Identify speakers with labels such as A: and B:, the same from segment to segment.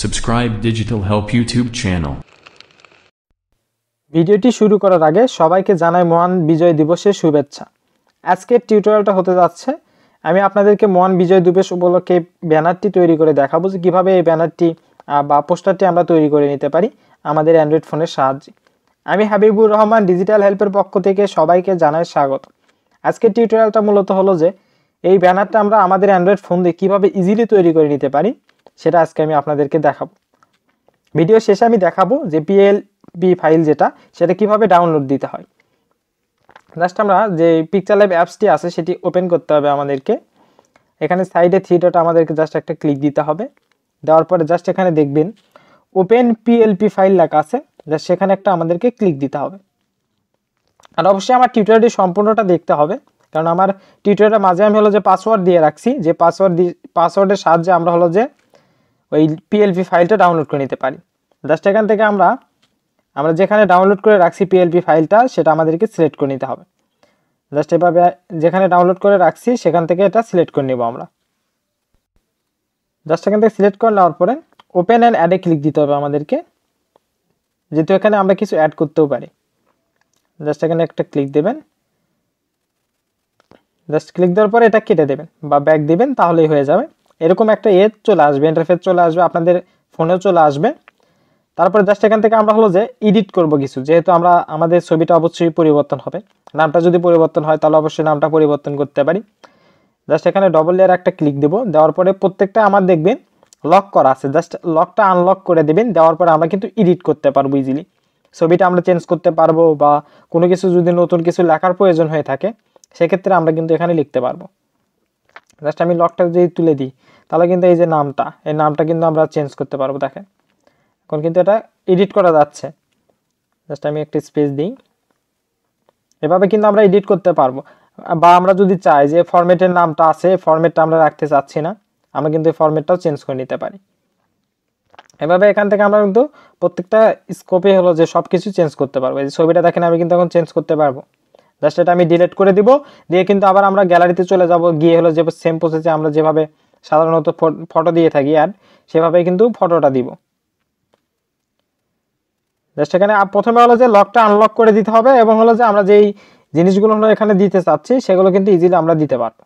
A: Subscribe Digital Help YouTube channel.
B: ভিডিওটি শুরু করার আগে সবাইকে জানাই মহান বিজয় দিবসের শুভেচ্ছা। আজকের টিউটোরিয়ালটা হতে যাচ্ছে আমি আপনাদেরকে মহান বিজয় দিবস উপলক্ষে ব্যানারটি তৈরি করে দেখাবো যে কিভাবে এই ব্যানারটি বা পোস্টারটি আমরা তৈরি করে নিতে পারি আমাদের অ্যান্ড্রয়েড ফোনের সাহায্যে। আমি হাবিবুর রহমান ডিজিটাল হেল্পের পক্ষ থেকে সবাইকে জানাই স্বাগত। আজকের টিউটোরিয়ালটা মূলত হলো যে এই ব্যানারটা আমরা আমাদের অ্যান্ড্রয়েড ফোন দিয়ে কিভাবে ইজিলি তৈরি করে নিতে পারি সেটা আজকে আমি আপনাদেরকে দেখাবো। ভিডিও শেষে আমি দেখাবো যে পিএলপি ফাইল যেটা সেটা কিভাবে ডাউনলোড দিতে হয়। জাস্ট আমরা যে পিকচার লাইভ অ্যাপসটি আছে সেটি ওপেন করতে হবে আমাদেরকে। এখানে সাইডে থ্রি ডট আমাদেরকে জাস্ট একটা ক্লিক দিতে হবে। দেওয়ার পরে জাস্ট এখানে দেখবেন ওপেন পিএলপি ফাইল লেখা আছে, জাস্ট সেখানে একটা আমাদেরকে ক্লিক দিতে হবে। আর অবশ্যই আমার টিউটোরিয়ালটি সম্পূর্ণটা দেখতে হবে, কারণ আমার টিউটোরিয়ালের মাঝে আমি হলো যে পাসওয়ার্ড দিয়ে রাখছি, যে পাসওয়ার্ডের সাহায্যে আমরা হলো যে ওই পিএলপি ফাইলটা ডাউনলোড করে নিতে পারি। জাস্ট এখান থেকে আমরা যেখানে ডাউনলোড করে রাখছি পিএলপি ফাইলটা সেটা আমাদেরকে সিলেক্ট করে নিতে হবে। জাস্ট এভাবে যেখানে ডাউনলোড করে রাখছি সেখান থেকে এটা সিলেক্ট করে নেব আমরা। জাস্ট এখান থেকে সিলেক্ট করে নেওয়ার পরে ওপেন অ্যান্ড অ্যাডে ক্লিক দিতে হবে আমাদেরকে, যেহেতু এখানে আমরা কিছু অ্যাড করতেও পারি। জাস্ট এখানে একটা ক্লিক দেবেন, জাস্ট ক্লিক দেওয়ার পরে এটা কেটে দেবেন বা ব্যাক দিবেন, তাহলেই হয়ে যাবে। এরকম একটা চলে আসবে, ইন্টারফেস চলে আসবে, আপনাদের ফোনেও চলে আসবে। তারপরে জাস্ট এখান থেকে আমরা হলো যে এডিট করব কিছু, যেহেতু আমাদের ছবিটা অবশ্যই পরিবর্তন হবে। নামটা যদি পরিবর্তন হয় তাহলে অবশ্যই নামটা পরিবর্তন করতে পারি। জাস্ট এখানে ডবল লেয়ার একটা ক্লিক দেব, দেওয়ার পরে প্রত্যেকটা আমার দেখবেন লক করা আছে, জাস্ট লকটা আনলক করে দেবেন। দেওয়ার পরে আমরা কিন্তু এডিট করতে পারবো ইজিলি, ছবিটা আমরা চেঞ্জ করতে পারবো, বা কোনো কিছু যদি নতুন কিছু লেখার প্রয়োজন হয়ে থাকে সেক্ষেত্রে আমরা কিন্তু এখানে লিখতে পারবো। জাস্ট আমি লকটা যদি তুলে দিই তাহলে কিন্তু এই যে এই নামটা কিন্তু আমরা চেঞ্জ করতে পারবো। দেখেন এখন কিন্তু এটা এডিট করা যাচ্ছে। জাস্ট আমি একটা স্পেস দিই, এভাবে কিন্তু আমরা এডিট করতে পারবো। বা আমরা যদি চাই যে ফরম্যাটের নামটা আছে, ফরম্যাটটা আমরা রাখতে চাচ্ছি না, আমরা কিন্তু এই ফরম্যাটটাও চেঞ্জ করে নিতে পারি। এভাবে এখান থেকে আমরা কিন্তু প্রত্যেকটা স্কোপে হলো যে সব কিছু চেঞ্জ করতে পারবো। এই ছবিটা দেখেন আমি কিন্তু এখন চেঞ্জ করতে পারবো। জাস্ট এটা আমি ডিলিট করে দিব, দিয়ে কিন্তু আবার আমরা গ্যালারিতে চলে যাব, গিয়ে হলো যে সেম প্রসেসে আমরা যেভাবে সাধারণত ফটো দিয়ে থাকি আর সেভাবেই কিন্তু ফটোটা দিব। জাস্ট এখানে প্রথমে হলো যে লকটা আনলক করে দিতে হবে, এবং হলো যে আমরা যেই জিনিসগুলো হলো এখানে দিতে চাচ্ছি সেগুলো কিন্তু ইজিলি আমরা দিতে পারবো।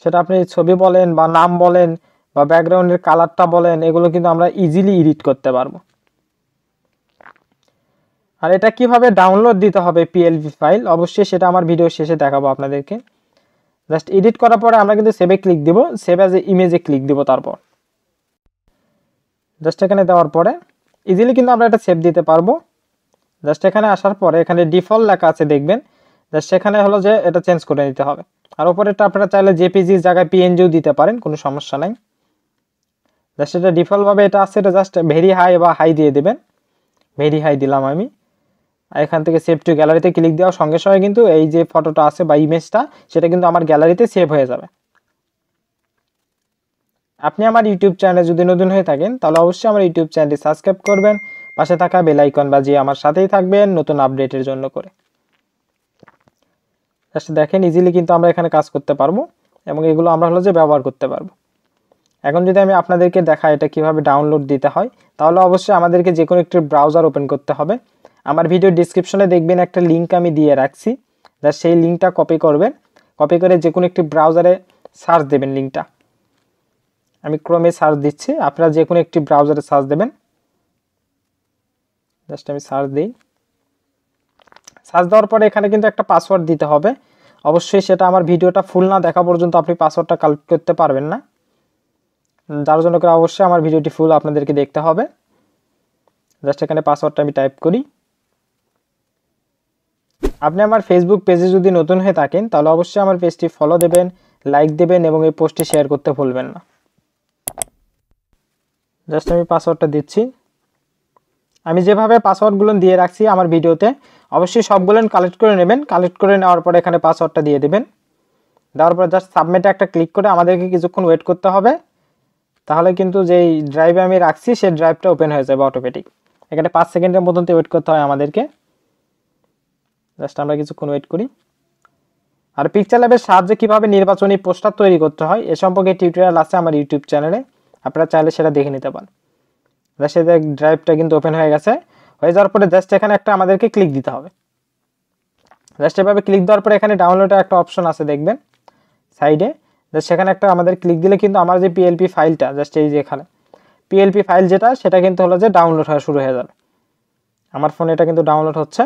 B: সেটা আপনি ছবি বলেন বা নাম বলেন বা ব্যাকগ্রাউন্ডের কালারটা বলেন, এগুলো কিন্তু আমরা ইজিলি এডিট করতে পারবো। আর এটা কিভাবে ডাউনলোড দিতে হবে পিএলপি ফাইল, অবশ্যই সেটা আমার ভিডিও শেষে দেখাবো আপনাদেরকে। জাস্ট এডিট করার পরে আমরা কিন্তু সেভে ক্লিক দিব, সেভ অ্যাজ এ ইমেজে ক্লিক দিব। তারপর জাস্ট এখানে দেওয়ার পরে ইজিলি কিন্তু আমরা এটা সেভ দিতে পারবো। জাস্ট এখানে আসার পরে এখানে ডিফল্ট লেখা আছে দেখবেন, জাস্ট সেখানে হলো যে এটা চেঞ্জ করে নিতে হবে। আর উপরেরটা আপনারা চাইলে জেপিজির জায়গায় পিএনজিও দিতে পারেন, কোনো সমস্যা নাই। জাস্ট এটা ডিফল্টভাবে এটা আছে, এটা জাস্ট ভেরি হাই বা হাই দিয়ে দেবেন। ভেরি হাই দিলাম আমি। এখান থেকে সেভ টু গ্যালারিতে ক্লিক দেওয়ার সঙ্গে সঙ্গে কিন্তু এই যে ফটোটা আছে বা ইমেজটা সেটা কিন্তু আমার গ্যালারিতে সেভ হয়ে যাবে। আপনি আমার ইউটিউব চ্যানেলে যদি নতুন হয়ে থাকেন তাহলে অবশ্যই আমার ইউটিউব চ্যানেলটি সাবস্ক্রাইব করবেন, পাশে থাকা বেল আইকন বাজিয়ে আমার সাথেই থাকবেন নতুন আপডেটের জন্য করে। জাস্ট দেখেন ইজিলি কিন্তু আমরা এখানে কাজ করতে পারবো, এবং এগুলো আমরা হলো যে ব্যবহার করতে পারবো। এখন যদি আমি আপনাদেরকে দেখাই এটা কিভাবে ডাউনলোড দিতে হয়, তাহলে অবশ্যই আমাদেরকে যে কোনো একটি ব্রাউজার ওপেন করতে হবে। আমার ভিডিও ডিসক্রিপশনে দেখবেন একটা লিঙ্ক আমি দিয়ে রাখছি, জাস্ট সেই লিঙ্কটা কপি করবেন, কপি করে যে কোনো একটি ব্রাউজারে সার্চ দেবেন। লিঙ্কটা আমি ক্রোমে সার্চ দিচ্ছি, আপনারা যে কোনো একটি ব্রাউজারে সার্চ দেবেন। জাস্ট আমি সার্চ দিই, সার্চ দেওয়ার পরে এখানে কিন্তু একটা পাসওয়ার্ড দিতে হবে। অবশ্যই সেটা আমার ভিডিওটা ফুল না দেখা পর্যন্ত আপনি পাসওয়ার্ডটা কালেক্ট করতে পারবেন না, যার জন্য করে অবশ্যই আমার ভিডিওটি ফুল আপনাদেরকে দেখতে হবে। জাস্ট এখানে পাসওয়ার্ডটা আমি টাইপ করি। আপনি আমার ফেসবুক পেজে যদি নতুন হয়ে থাকেন তাহলে অবশ্যই আমার পেজটি ফলো দেবেন, লাইক দেবেন, এবং এই পোস্টটি শেয়ার করতে ভুলবেন না। জাস্ট আমি পাসওয়ার্ডটা দিচ্ছি। আমি যেভাবে পাসওয়ার্ডগুলো দিয়ে রাখছি আমার ভিডিওতে অবশ্যই সবগুলো কালেক্ট করে নেবেন। কালেক্ট করে নেওয়ার পরে এখানে পাসওয়ার্ডটা দিয়ে দেবেন। দেওয়ার পরে জাস্ট সাবমিটে একটা ক্লিক করে আমাদেরকে কিছুক্ষণ ওয়েট করতে হবে, তাহলে কিন্তু যেই ড্রাইভে আমি রাখছি সেই ড্রাইভটা ওপেন হয়ে যাবে অটোমেটিক। এখানে 5 সেকেন্ডের মতন ওয়েট করতে হয় আমাদেরকে। জাস্ট আমরা কিছুক্ষণ ওয়েট করি। আর পিকচার ল্যাবের সাহায্যে কিভাবে নির্বাচনী পোস্টার তৈরি করতে হয় এ সম্পর্কে টিউটোরিয়াল আছে আমার ইউটিউব চ্যানেলে, আপনারা চাইলে সেটা দেখে নিতে পারেন। জাস্ট এই ড্রাইভটা কিন্তু ওপেন হয়ে গেছে। হয়ে যাওয়ার পরে জাস্ট এখানে একটা আমাদেরকে ক্লিক দিতে হবে। জাস্ট এভাবে ক্লিক দেওয়ার পরে এখানে ডাউনলোডের একটা অপশন আছে দেখবেন সাইডে, জাস্ট সেখানে একটা আমাদের ক্লিক দিলে কিন্তু আমার যে পিএলপি ফাইলটা জাস্ট এই যে এখানে পিএলপি ফাইল যেটা সেটা কিন্তু হলো যে ডাউনলোড হওয়া শুরু হয়ে যাবে। আমার ফোনে এটা কিন্তু ডাউনলোড হচ্ছে।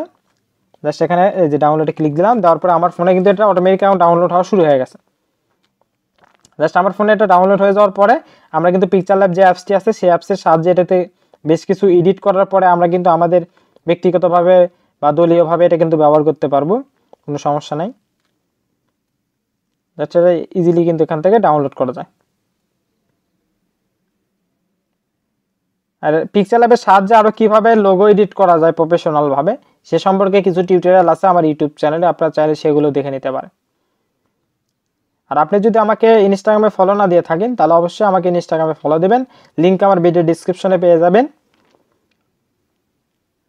B: জাস্ট এখানে এই যে ডাউনলোডে ক্লিক দিলাম, দেওয়ার পরে আমার ফোনে কিন্তু এটা অটোমেটিক ডাউনলোড হওয়া শুরু হয়ে গেছে। জাস্ট আমার ফোনে এটা ডাউনলোড হয়ে যাওয়ার পরে আমরা কিন্তু পিকচার ল্যাব যে অ্যাপসটি আছে সেই অ্যাপসের সাহায্যে এটাতে বেশ কিছু এডিট করার পরে আমরা কিন্তু আমাদের ব্যক্তিগতভাবে বা দলীয়ভাবে এটা কিন্তু ব্যবহার করতে পারবো, কোনো সমস্যা নাই। জাস্ট এটা ইজিলি কিন্তু এখান থেকে ডাউনলোড করা যায়। আর পিকচার ল্যাবের সাহায্যে আরও কীভাবে লোগো এডিট করা যায় প্রফেশনালভাবে সে সম্পর্কে কিছু টিউটোরিয়াল আছে আমার ইউটিউব চ্যানেলে, আপনারা চাইলে সেগুলো দেখে নিতে পারেন। আর আপনি যদি আমাকে ইনস্টাগ্রামে ফলো না দিয়ে থাকেন তাহলে অবশ্যই আমাকে ইনস্টাগ্রামে ফলো দেবেন, লিঙ্ক আমার ভিডিও ডিসক্রিপশনে পেয়ে যাবেন।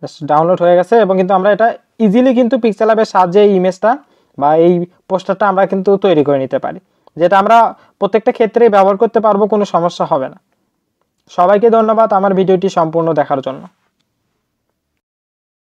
B: জাস্ট ডাউনলোড হয়ে গেছে এবং কিন্তু আমরা এটা ইজিলি কিন্তু পিকচার ল্যাবের সাহায্যে এই ইমেজটা বা এই পোস্টারটা আমরা কিন্তু তৈরি করে নিতে পারি, যেটা আমরা প্রত্যেকটা ক্ষেত্রেই ব্যবহার করতে পারবো, কোনো সমস্যা হবে না। সবাইকে ধন্যবাদ আমার ভিডিওটি সম্পূর্ণ দেখার জন্য।